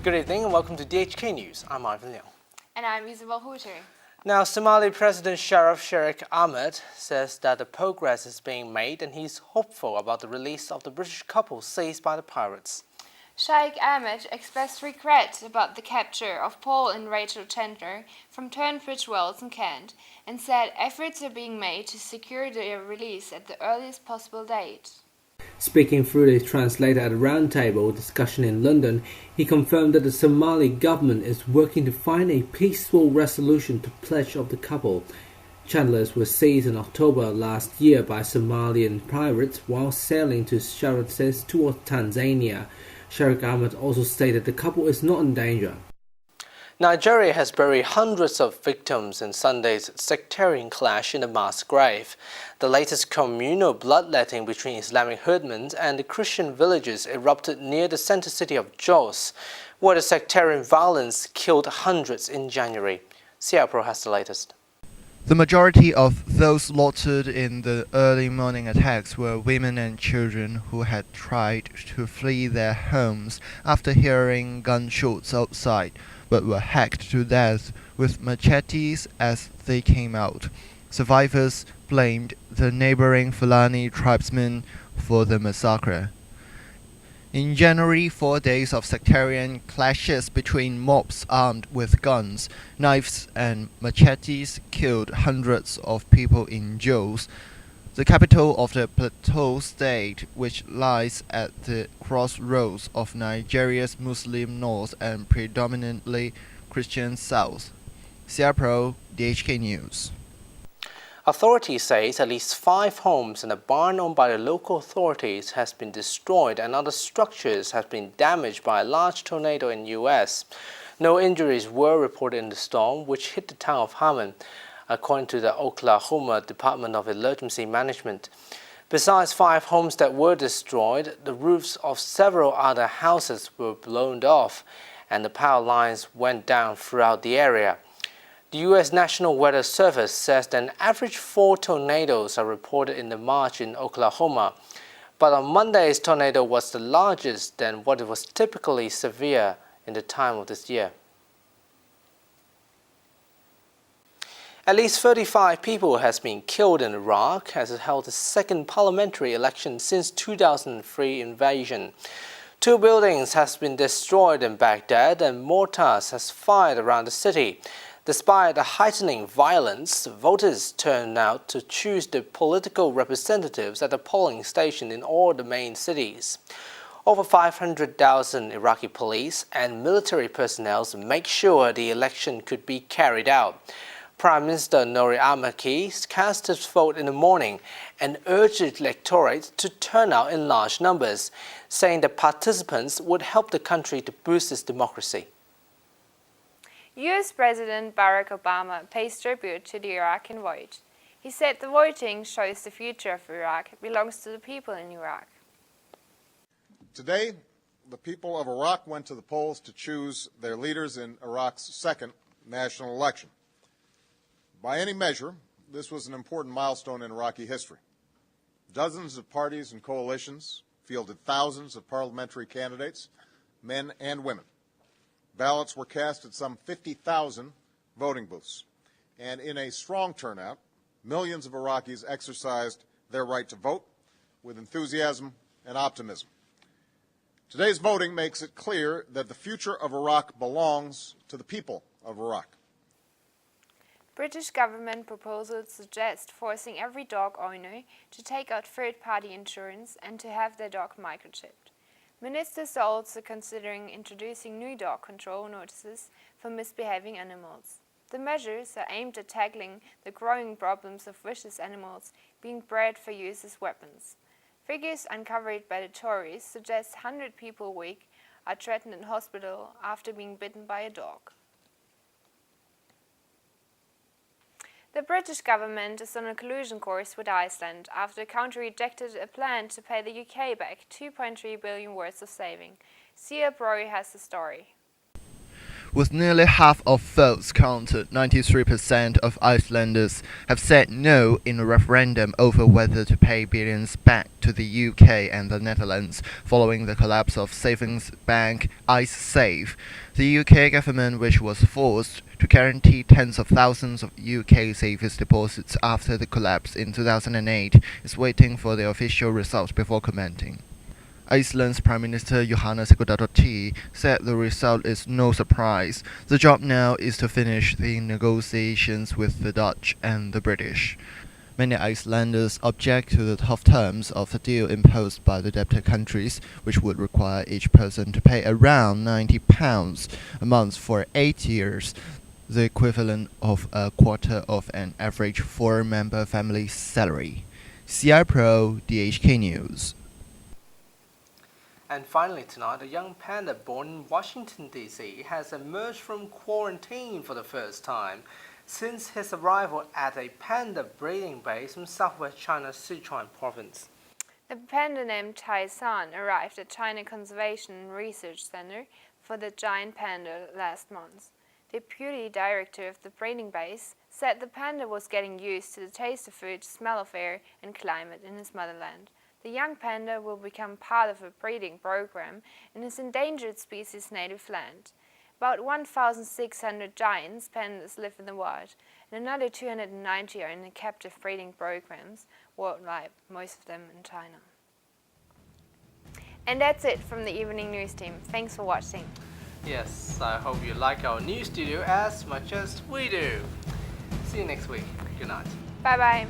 Good evening and welcome to DHK News. I'm Leung. And I'm Isabel Huther. Now, Somali President Sheikh Ahmed says that the progress is being made and he's hopeful about the release of the British couple seized by the pirates. Sheikh Ahmed expressed regret about the capture of Paul and Rachel Chandler from Tunbridge Wells in Kent and said efforts are being made to secure their release at the earliest possible date. Speaking through the translator at a roundtable discussion in London, he confirmed that the Somali government is working to find a peaceful resolution to the pledge of the couple. Chandlers were seized in October last year by Somalian pirates while sailing to Sharjah towards Tanzania. Sheikh Ahmed also stated the couple is not in danger. Nigeria has buried hundreds of victims in Sunday's sectarian clash in the mass grave. The latest communal bloodletting between Islamic herdsmen and the Christian villagers erupted near the center city of Jos, where the sectarian violence killed hundreds in January. CLPRO has the latest. The majority of those slaughtered in the early morning attacks were women and children who had tried to flee their homes after hearing gunshots outside, but were hacked to death with machetes as they came out. Survivors blamed the neighboring Fulani tribesmen for the massacre. In January, 4 days of sectarian clashes between mobs armed with guns, knives and machetes killed hundreds of people in Jos, the capital of the Plateau State, which lies at the crossroads of Nigeria's Muslim north and predominantly Christian south. CLPRO, DHK News. Authorities say at least 5 homes and a barn owned by the local authorities has been destroyed and other structures have been damaged by a large tornado in the U.S. No injuries were reported in the storm, which hit the town of Helen, according to the Oklahoma Department of Emergency Management. Besides 5 homes that were destroyed, the roofs of several other houses were blown off and the power lines went down throughout the area. The U.S. National Weather Service says that an average 4 tornadoes are reported in the March in Oklahoma, but on Monday's tornado was the largest than what was typically severe in the time of this year. At least 35 people has been killed in Iraq as it held the second parliamentary election since 2003 invasion. 2 buildings has been destroyed in Baghdad and mortars has fired around the city. Despite the heightening violence, voters turned out to choose the political representatives at the polling station in all the main cities. Over 500,000 Iraqi police and military personnel make sure the election could be carried out. Prime Minister Nouri al-Maliki cast his vote in the morning and urged the electorate to turn out in large numbers, saying that participants would help the country to boost its democracy. US President Barack Obama pays tribute to the Iraqi vote. He said the voting shows the future of Iraq belongs to the people in Iraq. Today, the people of Iraq went to the polls to choose their leaders in Iraq's second national election. By any measure, this was an important milestone in Iraqi history. Dozens of parties and coalitions fielded thousands of parliamentary candidates, men and women. Ballots were cast at some 50,000 voting booths, and in a strong turnout, millions of Iraqis exercised their right to vote with enthusiasm and optimism. Today's voting makes it clear that the future of Iraq belongs to the people of Iraq. British government proposals suggest forcing every dog owner to take out third-party insurance and to have their dog microchipped. Ministers are also considering introducing new dog control notices for misbehaving animals. The measures are aimed at tackling the growing problems of vicious animals being bred for use as weapons. Figures uncovered by the Tories suggest 100 people a week are threatened in hospital after being bitten by a dog. The British government is on a collusion course with Iceland after the country rejected a plan to pay the UK back $2.3 billion worth of saving. CLPRO has the story. With nearly half of votes counted, 93% of Icelanders have said no in a referendum over whether to pay billions back to the UK and the Netherlands following the collapse of savings bank IceSave. The UK government, which was forced to guarantee tens of thousands of UK savings deposits after the collapse in 2008, is waiting for the official results before commenting. Iceland's Prime Minister Johanna Sigurdardóttir said the result is no surprise. The job now is to finish the negotiations with the Dutch and the British. Many Icelanders object to the tough terms of the deal imposed by the debtor countries, which would require each person to pay around £90 a month for 8 years, the equivalent of a quarter of an average four-member family salary. CLPRO DHK News. And finally tonight, a young panda born in Washington, D.C. has emerged from quarantine for the first time since his arrival at a panda breeding base in southwest China's Sichuan province. The panda named Tai-san arrived at China Conservation and Research Center for the giant panda last month. The deputy director of the breeding base said the panda was getting used to the taste of food, smell of air, and climate in his motherland. The young panda will become part of a breeding program in his endangered species native land. About 1,600 giant pandas live in the wild, and another 290 are in the captive breeding programs worldwide, most of them in China. And that's it from the Evening News team. Thanks for watching. Yes, I hope you like our news studio as much as we do. See you next week. Good night. Bye bye.